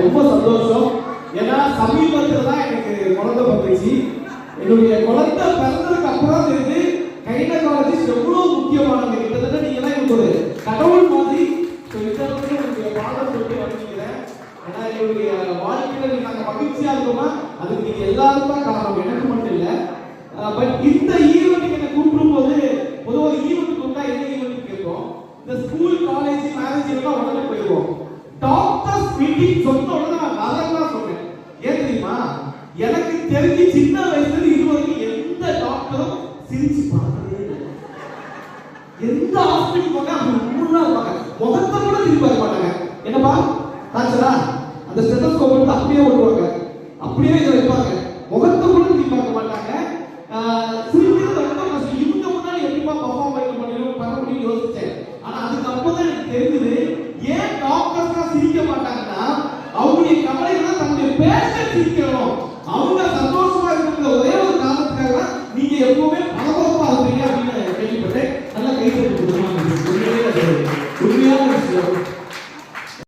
ரொம்ப சந்தோஷம். ஏன்னா சமீபத்தில் தான் எனக்கு குழந்தை பிறந்துச்சு. என்னுடைய குழந்தை பிறந்ததுக்கு அப்புறம் தெரியுது கைனகாலஜிஸ்ட் எவ்வளவு முக்கியமானவங்க. கிட்டத்தட்ட நீங்க தான் எனக்கு ஒரு கடவுள் மாதிரி. என்னுடைய பாடம் சொல்லி வச்சுக்கிறேன். ஏன்னா என்னுடைய வாழ்க்கையில நாங்க மகிழ்ச்சியா இருக்கோமா அதுக்கு நீங்க எல்லாரும் தான் காரணம், எனக்கு மட்டும் இல்லை. பட் இந்த ஈவெண்ட்டுக்கு என்ன கூப்பிடும் போது பொதுவாக ஈவெண்ட் கூப்பிட்டா என்ன ஈவெண்ட் கேட்போம். இந்த ஸ்கூல் காலேஜ் மேரேஜ் எல்லாம் உடனே போயிடுவோம். டாக்டர்ஸ் மீட்டிங் சொன்ன உடனே நான் அதெல்லாம் சொன்னேன். ஏன் தெரியுமா, எனக்கு தெரிஞ்சு சின்ன வயசுல இதுவரைக்கும் எந்த டாக்டரும் சிரிச்சு பார்த்ததே இல்லை. எந்த ஹாஸ்பிட்டல் போனா அவங்க முன்னா இருப்பாங்க, முகத்தை கூட திரும்பி பார்க்க மாட்டாங்க. என்னப்பா காய்ச்சலா அந்த ஸ்டெத்தஸ்கோப் எடுத்து அப்படியே ஓட்டுவாங்க, அப்படியே இதை வைப்பாங்க, முகத்தை கூட திரும்பி பார்க்க மாட்டாங்க. சிரிக்கிறது ரொம்ப கஷ்டம். இவங்க முன்னாடி எப்படிப்பா பர்ஃபார்ம் பண்ண முடியும் யோசிச்சேன். ஆனா அதுக்கப்புறம் தான் எனக்கு தெரிஞ்சது ஏன் டாக்டர்ஸ் சிரிக்க மாட்டாங்கன்னா அவங்களுடைய கவலைகளை தன்னுடைய பேஷண்ட் சிரிக்கணும், அவங்க சந்தோஷமா இருக்கிற ஒரே ஒரு காரணத்துக்காக நீங்க எப்பவுமே பரபரப்பா இருப்பீங்க அப்படின்னு கேள்விப்பட்டேன். நல்லா கை தட்டி கொடுக்கணும். உண்மையான விஷயம்.